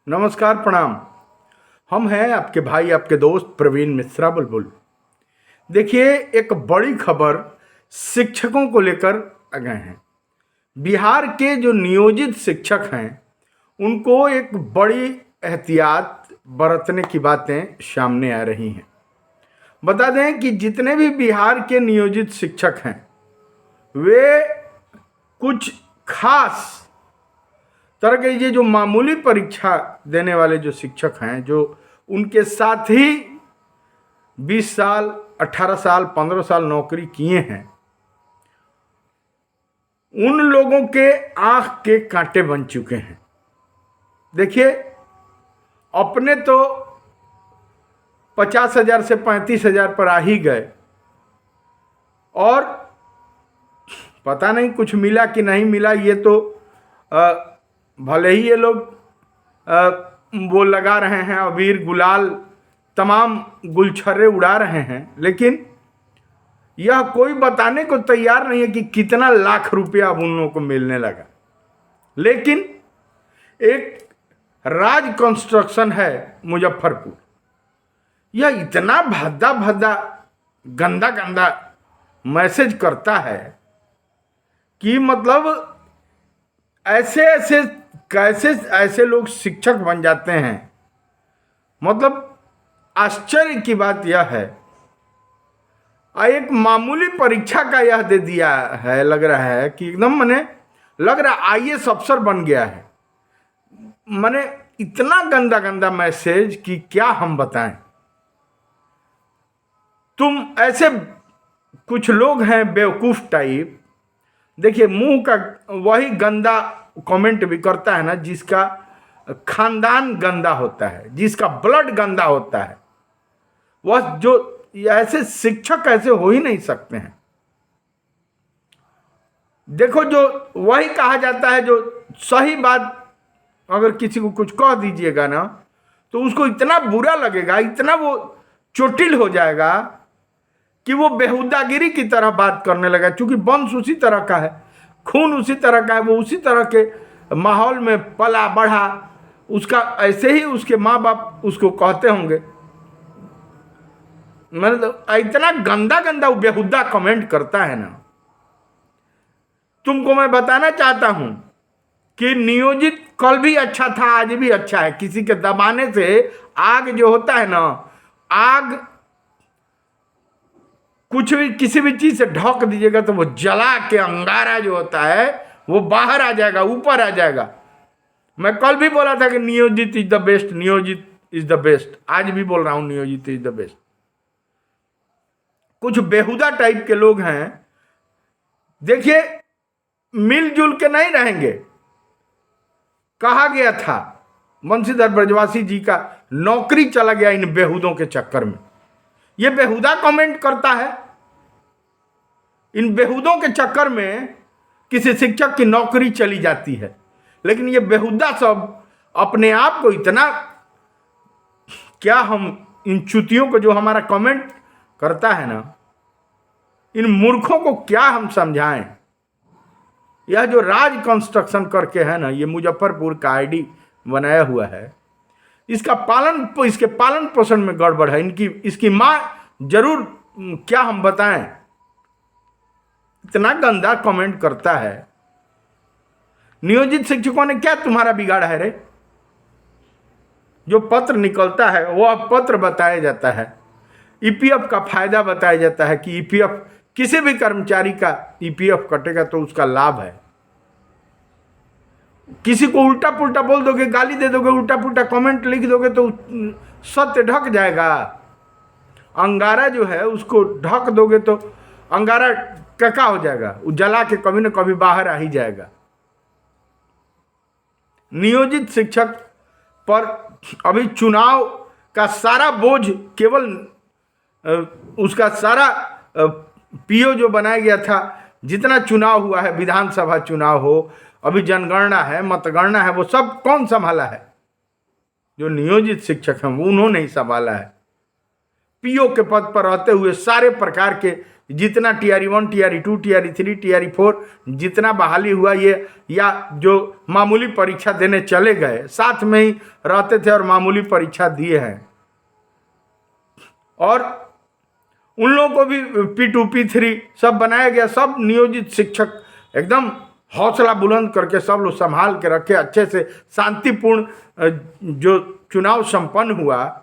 नमस्कार, प्रणाम। हम हैं आपके भाई, आपके दोस्त प्रवीण मिश्रा बुलबुल। देखिए, एक बड़ी खबर शिक्षकों को लेकर आ गए हैं। बिहार के जो नियोजित शिक्षक हैं उनको एक बड़ी एहतियात बरतने की बातें सामने आ रही हैं। बता दें कि जितने भी बिहार के नियोजित शिक्षक हैं वे कुछ खास तरह के ये जो मामूली परीक्षा देने वाले जो शिक्षक हैं, जो उनके साथ ही 20 साल, 18 साल, 15 साल नौकरी किए हैं, उन लोगों के आंख के कांटे बन चुके हैं। देखिए, अपने तो 50,000 से 35,000 पर आ ही गए और पता नहीं कुछ मिला कि नहीं मिला। ये तो भले ही ये लोग वो लगा रहे हैं अबीर गुलाल, तमाम गुलछर्रे उड़ा रहे हैं, लेकिन यह कोई बताने को तैयार नहीं है कि कितना लाख रुपया अब उन लोगों को मिलने लगा। लेकिन एक राज कंस्ट्रक्शन है मुजफ्फरपुर, यह इतना भद्दा भद्दा गंदा गंदा मैसेज करता है कि मतलब कैसे ऐसे लोग शिक्षक बन जाते हैं। मतलब आश्चर्य की बात यह है, एक मामूली परीक्षा का यह दे दिया है। लग रहा है कि एकदम लग रहा है आईएएस अफसर बन गया है। इतना गंदा गंदा मैसेज कि क्या हम बताएं। तुम ऐसे कुछ लोग हैं बेवकूफ टाइप। देखिए, मुंह का वही गंदा कमेंट भी करता है ना जिसका खानदान गंदा होता है, जिसका ब्लड गंदा होता है। वह जो ऐसे शिक्षक ऐसे हो ही नहीं सकते हैं। देखो, जो वही कहा जाता है, जो सही बात अगर किसी को कुछ कह दीजिएगा ना तो उसको इतना बुरा लगेगा, इतना वो चोटिल हो जाएगा कि वो बेहुदागिरी की तरह बात करने लगा। क्योंकि वंश उसी तरह का है, खून उसी तरह का है, वो उसी तरह के माहौल में पला बढ़ा, उसका ऐसे ही उसके माँ बाप उसको कहते होंगे। मतलब इतना गंदा गंदा बेहुदा कमेंट करता है ना। तुमको मैं बताना चाहता हूं कि नियोजित कल भी अच्छा था, आज भी अच्छा है। किसी के दबाने से आग जो होता है ना, आग कुछ भी किसी भी चीज से ढक दीजिएगा तो वो जला के अंगारा जो होता है वो बाहर आ जाएगा, ऊपर आ जाएगा। मैं कल भी बोला था कि नियोजित इज द बेस्ट, नियोजित इज द बेस्ट। आज भी बोल रहा हूं नियोजित इज द बेस्ट। कुछ बेहुदा टाइप के लोग हैं। देखिए, मिलजुल के नहीं रहेंगे। कहा गया था बंशीधर ब्रजवासी जी का नौकरी चला गया इन बेहुदों के चक्कर में। ये बेहुदा कमेंट करता है। इन बेहुदों के चक्कर में किसी शिक्षक की नौकरी चली जाती है। लेकिन ये बेहुदा सब अपने आप को इतना, क्या हम इन चुतियों को जो हमारा कमेंट करता है ना, इन मूर्खों को क्या हम समझाएं। यह जो राज कंस्ट्रक्शन करके है ना, ये मुजफ्फरपुर का आईडी बनाया हुआ है, इसके पालन पोषण में गड़बड़ है। इसकी मां जरूर, क्या हम बताएं। इतना गंदा कमेंट करता है। नियोजित शिक्षकों ने क्या तुम्हारा बिगाड़ा है रे? जो पत्र निकलता है वो पत्र बताया जाता है, ईपीएफ का फायदा बताया जाता है कि ईपीएफ, किसी भी कर्मचारी का ईपीएफ कटेगा तो उसका लाभ है। किसी को उल्टा पुल्टा बोल दोगे, गाली दे दोगे, उल्टा पुल्टा कमेंट लिख दोगे तो सत्य ढक जाएगा। अंगारा जो है उसको ढक दोगे तो अंगारा क्या हो जाएगा, वो जला के कभी न कभी बाहर आ ही जाएगा। नियोजित शिक्षक पर अभी चुनाव का सारा बोझ केवल उसका सारा पीओ जो बनाया गया था, जितना चुनाव हुआ है, विधानसभा चुनाव हो, अभी जनगणना है, मतगणना है, वो सब कौन संभाला है? जो नियोजित शिक्षक हैं वो उन्होंने ही संभाला है। पीओ के पद पर रहते हुए सारे प्रकार के जितना टीआरई 1, टीआरई 2, टीआरई 3, टीआरई 4 जितना बहाली हुआ ये, या जो मामूली परीक्षा देने चले गए साथ में ही रहते थे और मामूली परीक्षा दिए हैं, और उन लोगों को भी P2, P3 सब बनाया गया। सब नियोजित शिक्षक एकदम हौसला बुलंद करके सब लोग संभाल के रखे, अच्छे से शांतिपूर्ण जो चुनाव संपन्न हुआ,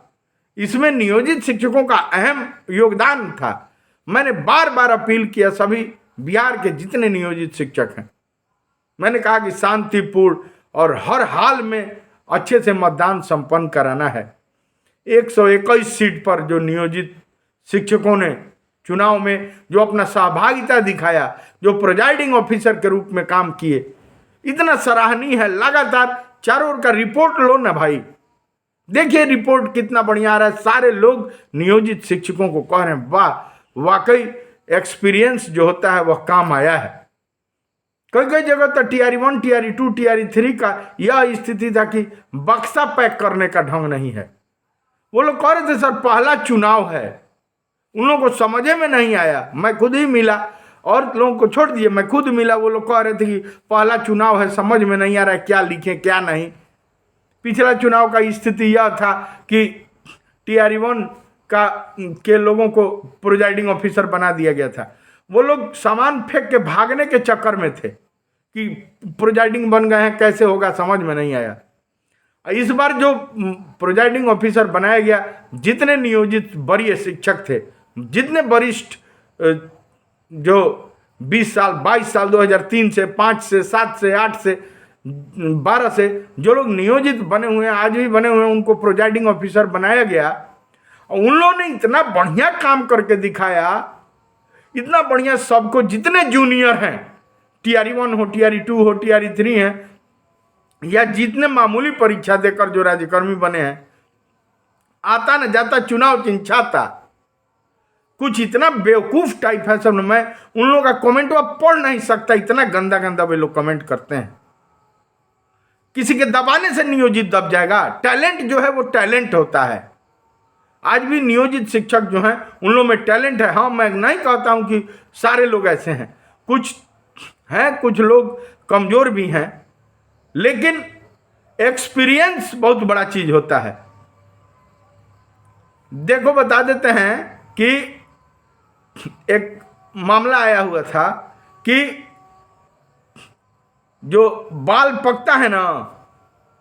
इसमें नियोजित शिक्षकों का अहम योगदान था। मैंने बार बार अपील किया सभी बिहार के जितने नियोजित शिक्षक हैं, मैंने कहा कि शांतिपूर्ण और हर हाल में अच्छे से मतदान संपन्न कराना है। 121 सीट पर जो नियोजित शिक्षकों ने चुनाव में जो अपना सहभागिता दिखाया, जो प्रिजाइडिंग ऑफिसर के रूप में काम किए, इतना सराहनीय है। लगातार चारों ओर का रिपोर्ट लो ना भाई, देखिए रिपोर्ट कितना बढ़िया आ रहा है। सारे लोग नियोजित शिक्षकों को कह रहे हैं वाह, वाकई एक्सपीरियंस जो होता है वह काम आया है। कई कई जगह तो टीआरई 1, टीआरई 2, टीआरई 3 का यह स्थिति था कि बक्सा पैक करने का ढंग नहीं है। वो लोग कह रहे थे सर पहला चुनाव है, उन लोगों को समझे में नहीं आया। मैं खुद ही मिला, और लोगों को छोड़ दिए, मैं खुद मिला, वो लोग कह रहे थे कि पहला चुनाव है, समझ में नहीं आ रहा है क्या लिखें क्या नहीं। पिछला चुनाव का स्थिति यह था कि टीआरई 1 के लोगों को प्रिजाइडिंग ऑफिसर बना दिया गया था। वो लोग सामान फेंक के भागने के चक्कर में थे कि प्रिजाइडिंग बन गए हैं, कैसे होगा समझ में नहीं आया। इस बार जो प्रिजाइडिंग ऑफिसर बनाया गया, जितने नियोजित वरीय शिक्षक थे, जितने वरिष्ठ जो 20 साल 22 साल 2003 से 5 से 7 से 8 से 12 से जो लोग नियोजित बने हुए हैं, आज भी बने हुए हैं, उनको प्रिजाइडिंग ऑफिसर बनाया गया। उन लोगों ने इतना बढ़िया काम करके दिखाया, इतना बढ़िया सबको, जितने जूनियर हैं, टीआरई 1 हो, टीआरई 2 हो, टीआरई 3 है, या जितने मामूली परीक्षा देकर जो राज्यकर्मी बने हैं, आता न जाता चुनाव चिंचाता, कुछ इतना बेवकूफ टाइप है सब। मैं उन लोगों का कमेंट पढ़ नहीं सकता, इतना गंदा गंदा वे लोग कमेंट करते हैं। किसी के दबाने से नियोजित दब जाएगा? टैलेंट जो है वो टैलेंट होता है। आज भी नियोजित शिक्षक जो हैं उन लोगों में टैलेंट है। हाँ, मैं नहीं कहता हूं कि सारे लोग ऐसे हैं, कुछ हैं, कुछ लोग कमजोर भी हैं, लेकिन एक्सपीरियंस बहुत बड़ा चीज होता है। देखो बता देते हैं कि एक मामला आया हुआ था कि जो बाल पकता है ना,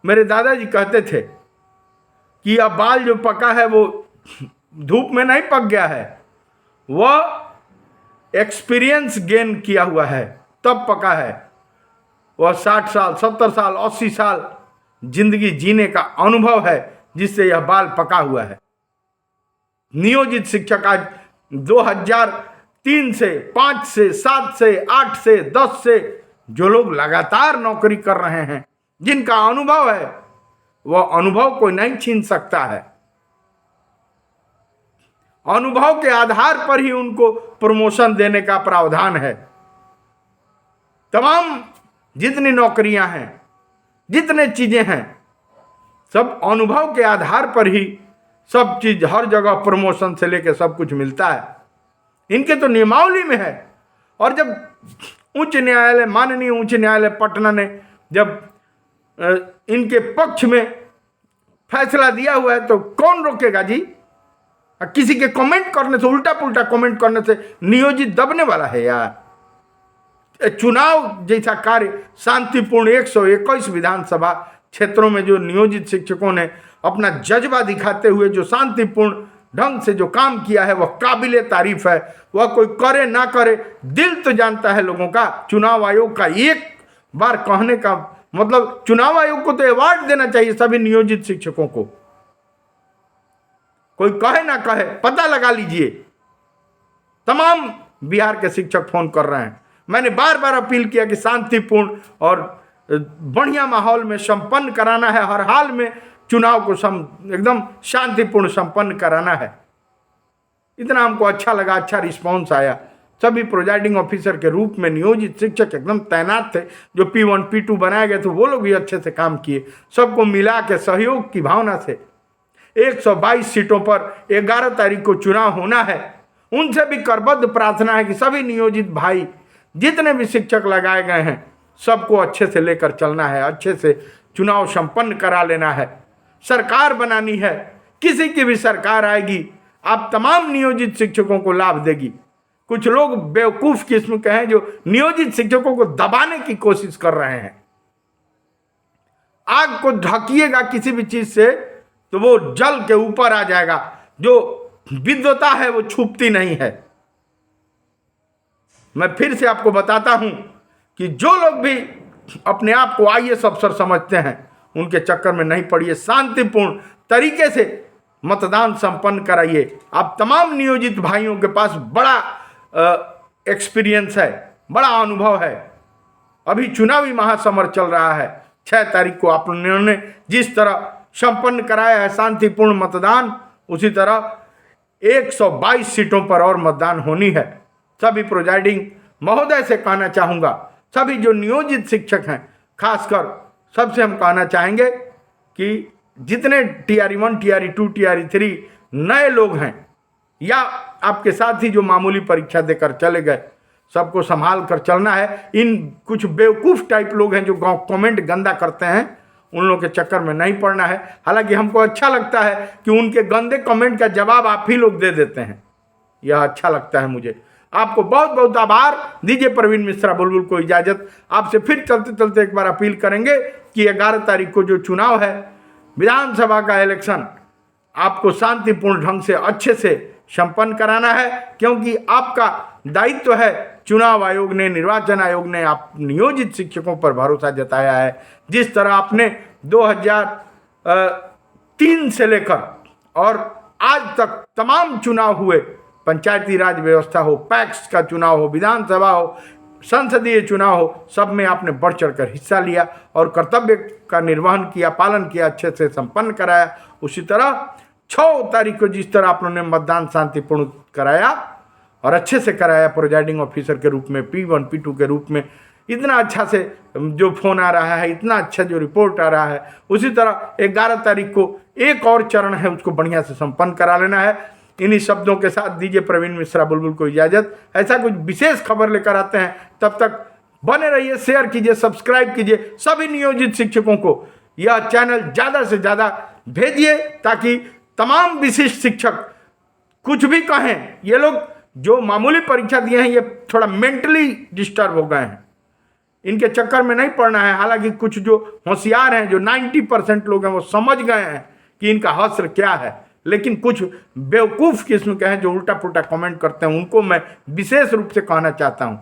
मेरे दादाजी कहते थे कि यह बाल जो पका है वो धूप में नहीं पक गया है, वह एक्सपीरियंस गेन किया हुआ है तब पका है। वह 60 साल 70 साल 80 साल जिंदगी जीने का अनुभव है जिससे यह बाल पका हुआ है। नियोजित शिक्षक आज 2003 से 5 से 7 से 8 से 10 से जो लोग लगातार नौकरी कर रहे हैं, जिनका अनुभव है, वह अनुभव कोई नहीं छीन सकता है। अनुभव के आधार पर ही उनको प्रमोशन देने का प्रावधान है। तमाम जितनी नौकरियां हैं, जितने चीजें हैं, सब अनुभव के आधार पर ही सब चीज, हर जगह प्रमोशन से लेकर सब कुछ मिलता है। इनके तो नियमावली में है। और जब उच्च न्यायालय, माननीय उच्च न्यायालय पटना ने जब इनके पक्ष में फैसला दिया हुआ है तो कौन रोकेगा जी? किसी के कमेंट करने से, उल्टा पुल्टा कमेंट करने से नियोजित दबने वाला है यार? चुनाव जैसा कार्य शांतिपूर्ण 121 विधानसभा क्षेत्रों में जो नियोजित शिक्षकों ने अपना जज्बा दिखाते हुए जो शांतिपूर्ण ढंग से जो काम किया है, वह काबिले तारीफ है। वह कोई करे ना करे, दिल तो जानता है लोगों का। चुनाव आयोग का एक बार कहने का मतलब, चुनाव आयोग को तो अवार्ड देना चाहिए सभी नियोजित शिक्षकों को। कोई कहे ना कहे, पता लगा लीजिए। तमाम बिहार के शिक्षक फोन कर रहे हैं। मैंने बार बार अपील किया कि शांतिपूर्ण और बढ़िया माहौल में संपन्न कराना है। हर हाल में चुनाव को एकदम शांतिपूर्ण संपन्न कराना है। इतना हमको अच्छा लगा, अच्छा रिस्पांस आया। सभी प्रिजाइडिंग ऑफिसर के रूप में नियोजित शिक्षक एकदम तैनात थे। जो P1 P2 बनाए गए थे वो लोग भी अच्छे से काम किए। सबको मिला के सहयोग की भावना से 122 सीटों पर 11 तारीख को चुनाव होना है। उनसे भी करबद्ध प्रार्थना है कि सभी नियोजित भाई जितने भी शिक्षक लगाए गए हैं सबको अच्छे से लेकर चलना है, अच्छे से चुनाव संपन्न करा लेना है। सरकार बनानी है, किसी की भी सरकार आएगी आप तमाम नियोजित शिक्षकों को लाभ देगी। कुछ लोग बेवकूफ किस्म के हैं जो नियोजित शिक्षकों को दबाने की कोशिश कर रहे हैं। आग को ढकिएगा किसी भी चीज से तो वो जल के ऊपर आ जाएगा। जो विद्वता है वो छुपती नहीं है। मैं फिर से आपको बताता हूं कि जो लोग भी अपने आप को आईएएस अफसर समझते हैं उनके चक्कर में नहीं पड़िए। शांतिपूर्ण तरीके से मतदान संपन्न कराइए। आप तमाम नियोजित भाइयों के पास बड़ा एक्सपीरियंस है, बड़ा अनुभव है। अभी चुनावी महासमर चल रहा है। 6 तारीख को आप लोगों ने जिस तरह संपन्न कराया है शांतिपूर्ण मतदान, उसी तरह 122 सीटों पर और मतदान होनी है। सभी प्रोजाइडिंग महोदय से कहना चाहूँगा, सभी जो नियोजित शिक्षक हैं खासकर सबसे हम कहना चाहेंगे कि जितने TRE 1, TRE 2, TRE 3 नए लोग हैं या आपके साथ ही जो मामूली परीक्षा देकर चले गए, सबको संभाल कर चलना है। इन कुछ बेवकूफ़ टाइप लोग हैं जो कमेंट गंदा करते हैं, उन लोगों के चक्कर में नहीं पड़ना है। हालांकि हमको अच्छा लगता है कि उनके गंदे कमेंट का जवाब आप ही लोग दे देते हैं, यह अच्छा लगता है मुझे। आपको बहुत बहुत आभार। दीजिए प्रवीण मिश्रा बुलबुल को इजाज़त। आपसे फिर चलते चलते एक बार अपील करेंगे कि 11 तारीख को जो चुनाव है विधानसभा का इलेक्शन, आपको शांतिपूर्ण ढंग से अच्छे से संपन्न कराना है, क्योंकि आपका दायित्व है। चुनाव आयोग ने, निर्वाचन आयोग ने आप नियोजित शिक्षकों पर भरोसा जताया है। जिस तरह आपने 2003 से लेकर और आज तक तमाम चुनाव हुए, पंचायती राज व्यवस्था हो, पैक्स का चुनाव हो, विधानसभा हो, संसदीय चुनाव हो, सब में आपने बढ़ चढ़कर हिस्सा लिया और कर्तव्य का निर्वहन किया, पालन किया, अच्छे से संपन्न कराया। उसी तरह 6 तारीख को जिस तरह आप लोगों ने मतदान शांतिपूर्ण कराया और अच्छे से कराया प्रोजाइडिंग ऑफिसर के रूप में, P1 P2 के रूप में, इतना अच्छा से जो फोन आ रहा है, इतना अच्छा जो रिपोर्ट आ रहा है, उसी तरह 11 तारीख को एक और चरण है उसको बढ़िया से संपन्न करा लेना है। इन्हीं शब्दों के साथ दीजिए प्रवीण मिश्रा बुलबुल को इजाज़त। ऐसा कुछ विशेष खबर लेकर आते हैं, तब तक बने रहिए, शेयर कीजिए, सब्सक्राइब कीजिए। सभी नियोजित शिक्षकों को यह चैनल ज़्यादा से ज़्यादा भेजिए ताकि तमाम विशिष्ट शिक्षक कुछ भी कहें। ये लोग जो मामूली परीक्षा दिए हैं ये थोड़ा मेंटली डिस्टर्ब हो गए हैं, इनके चक्कर में नहीं पड़ना है। हालांकि कुछ जो होशियार हैं, जो 90% लोग हैं, वो समझ गए हैं कि इनका हश्र क्या है, लेकिन कुछ बेवकूफ़ किस्म के हैं जो उल्टा पुल्टा कमेंट करते हैं, उनको मैं विशेष रूप से कहना चाहता हूं,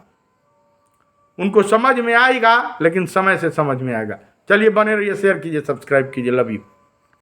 उनको समझ में आएगा लेकिन समय से समझ में आएगा। चलिए बने रहिए, शेयर कीजिए, सब्सक्राइब कीजिए। Love you.